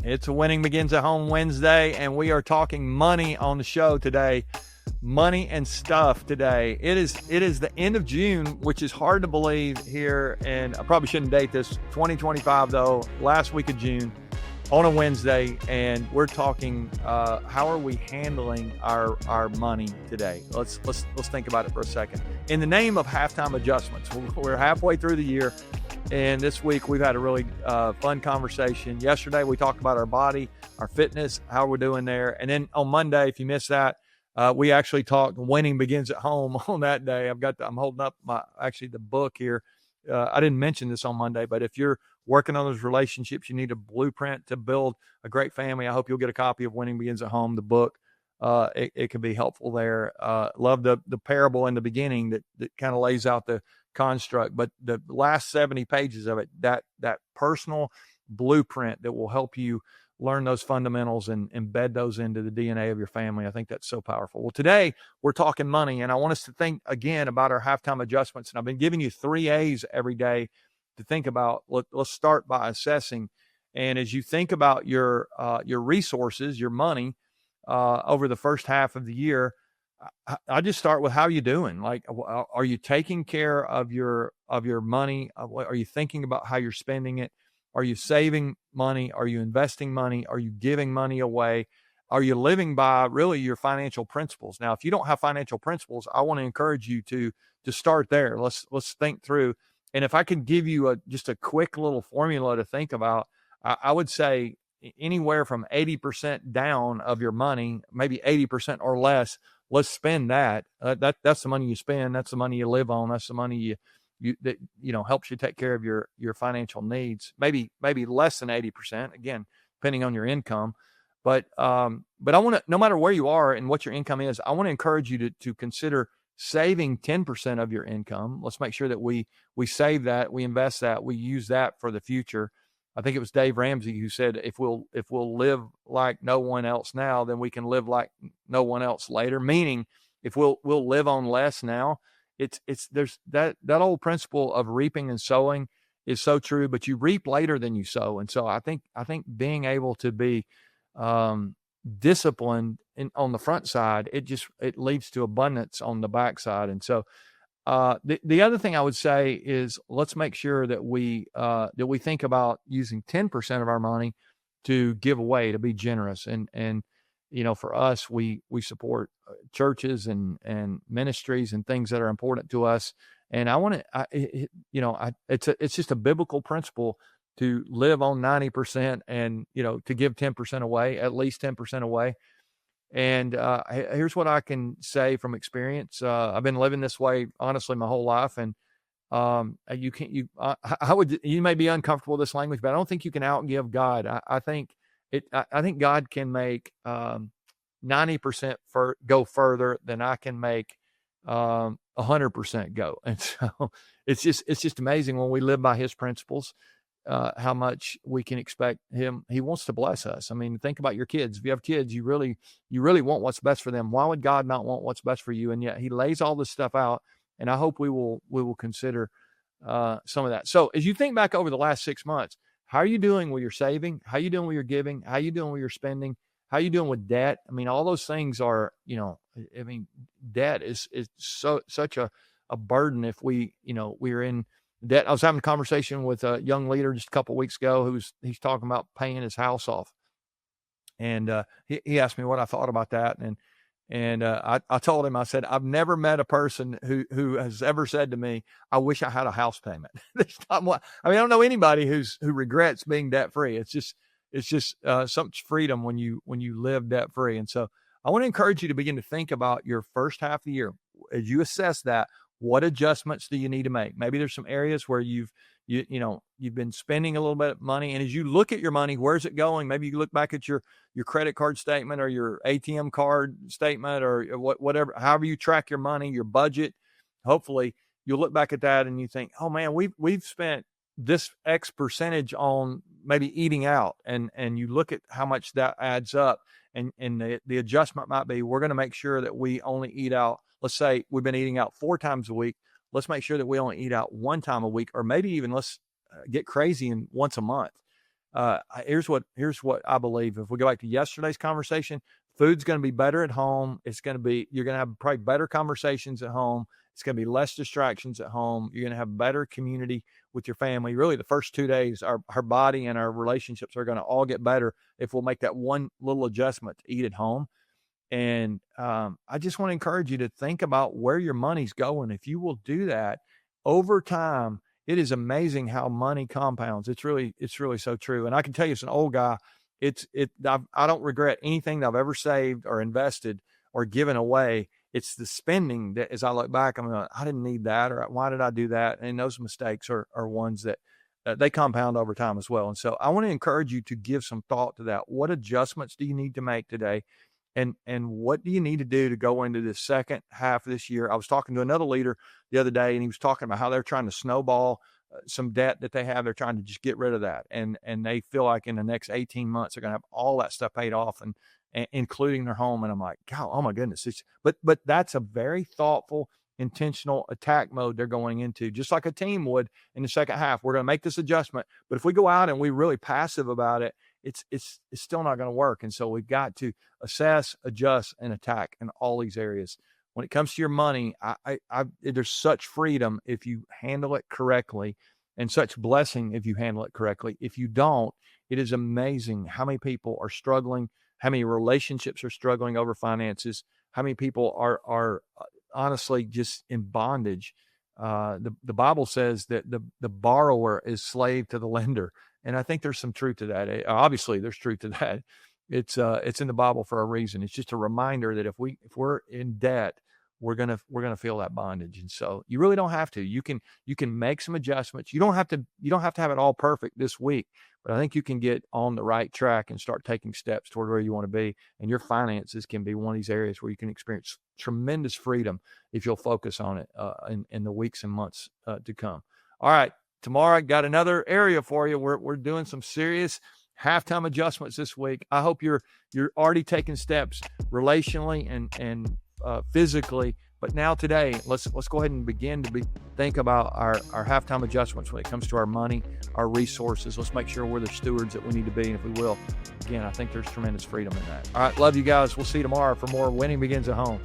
It's a Winning Begins at Home Wednesday, and we are talking money on the show today. Money and stuff today. It is the end of June, which is hard to believe here, and I probably shouldn't date this. 2025 though, last week of June on a Wednesday, and we're talking how are we handling our money today. Let's think about it for a second. In the name of halftime adjustments, we're halfway through the year. And this week, we've had a really fun conversation. Yesterday, we talked about our body, our fitness, how we're doing there. And then on Monday, if you missed that, we actually talked Winning Begins at Home on that day. I'm holding up the book here. I didn't mention this on Monday, but if you're working on those relationships, you need a blueprint to build a great family. I hope you'll get a copy of Winning Begins at Home, the book. It can be helpful there. Love the parable in the beginning that kind of lays out the construct, but the last 70 pages of it, that personal blueprint that will help you learn those fundamentals and embed those into the DNA of your family. I think that's so powerful. Well, today we're talking money, and I want us to think again about our halftime adjustments. And I've been giving you 3 A's every day to think about. Let's start by assessing. And as you think about your resources, your money, over the first half of the year, I just start with, how are you doing? Like, are you taking care of your money? Are you thinking about how you're spending it? Are you saving money? Are you investing money? Are you giving money away? Are you living by really your financial principles? Now, if you don't have financial principles, I want to encourage you to start there. Let's think through. And if I could give you just a quick little formula to think about, I would say anywhere from 80% down of your money, maybe 80% or less, let's spend that. That's the money you spend. That's the money you live on. That's the money that helps you take care of your financial needs. Maybe less than 80%, again, depending on your income. But I want to, no matter where you are and what your income is, I want to encourage you to consider saving 10% of your income. Let's make sure that we save that, we invest that, we use that for the future. I think it was Dave Ramsey who said, if we'll live like no one else now, then we can live like no one else later. Meaning, if we'll live on less now, there's that old principle of reaping and sowing is so true, but you reap later than you sow. And so I think being able to be disciplined on the front side, it leads to abundance on the backside. And so the other thing I would say is, let's make sure that we think about using 10% of our money to give away, to be generous. And for us, we support churches and ministries and things that are important to us. And I want to, it's just a biblical principle to live on 90% and, to give 10% away, at least 10% away. And here's what I can say from experience. I've been living this way, honestly, my whole life. And you may be uncomfortable with this language, but I don't think you can outgive God. I think God can make 90% go further than I can make 100% go. And so it's just amazing when we live by His principles. How much we can expect Him. He wants to bless us. I mean, think about your kids. If you have kids, you really want what's best for them. Why would God not want what's best for you? And yet He lays all this stuff out. And I hope we will consider some of that. So as you think back over the last 6 months, how are you doing with your saving? How are you doing with your giving? How are you doing with your spending? How are you doing with debt? I mean, all those things are, debt is such a burden if we're in debt. I was having a conversation with a young leader just a couple of weeks ago he's talking about paying his house off. And he asked me what I thought about that. And I told him, I said, I've never met a person who has ever said to me, I wish I had a house payment. I don't know anybody who regrets being debt free. It's just such freedom when you live debt free. And so I want to encourage you to begin to think about your first half of the year. As you assess that, what adjustments do you need to make? Maybe there's some areas where you've been spending a little bit of money. And as you look at your money, where's it going? Maybe you look back at your credit card statement or your ATM card statement or whatever, however you track your money, your budget. Hopefully you'll look back at that and you think, oh man, we've spent this X percentage on maybe eating out. And you look at how much that adds up. And the adjustment might be, we're going to make sure that we only eat out. Let's say we've been eating out 4 times a week. Let's make sure that we only eat out 1 time a week, or maybe even let's get crazy and once a month. Here's what I believe. If we go back to yesterday's conversation, food's going to be better at home. You're going to have probably better conversations at home. It's going to be less distractions at home. You're going to have better community with your family. Really, the first 2 days, our body and our relationships are going to all get better if we'll make that one little adjustment to eat at home. And I just want to encourage you to think about where your money's going. If you will do that over time, it is amazing how money compounds. It's really so true. And I can tell you, as an old guy, I don't regret anything that I've ever saved or invested or given away. It's the spending that, as I look back, I'm like, I didn't need that, or why did I do that? And those mistakes are ones that they compound over time as well. And so I want to encourage you to give some thought to that. What adjustments do you need to make today? And what do you need to do to go into the second half of this year? I was talking to another leader the other day, and he was talking about how they're trying to snowball some debt that they have. They're trying to just get rid of that. And they feel like in the next 18 months, they're going to have all that stuff paid off, and including their home. And I'm like, God, oh my goodness. But that's a very thoughtful, intentional attack mode they're going into, just like a team would in the second half. We're going to make this adjustment. But if we go out and we're really passive about it, it's still not going to work. And so we've got to assess, adjust, and attack in all these areas. When it comes to your money, there's such freedom if you handle it correctly, and such blessing if you handle it correctly. If you don't, it is amazing how many people are struggling, how many relationships are struggling over finances, how many people are honestly just in bondage. The Bible says that the borrower is slave to the lender. And I think there's some truth to that. Obviously, there's truth to that. It's in the Bible for a reason. It's just a reminder that if we're in debt, we're gonna feel that bondage. And so you really don't have to. You can make some adjustments. You don't have to have it all perfect this week, but I think you can get on the right track and start taking steps toward where you want to be. And your finances can be one of these areas where you can experience tremendous freedom if you'll focus on it in the weeks and months to come. All right. Tomorrow, I got another area for you. We're doing some serious halftime adjustments this week. I hope you're already taking steps relationally and physically. But now today, let's go ahead and begin to think about our halftime adjustments when it comes to our money, our resources. Let's make sure we're the stewards that we need to be. And if we will, again, I think there's tremendous freedom in that. All right, love you guys. We'll see you tomorrow for more Winning Begins at Home.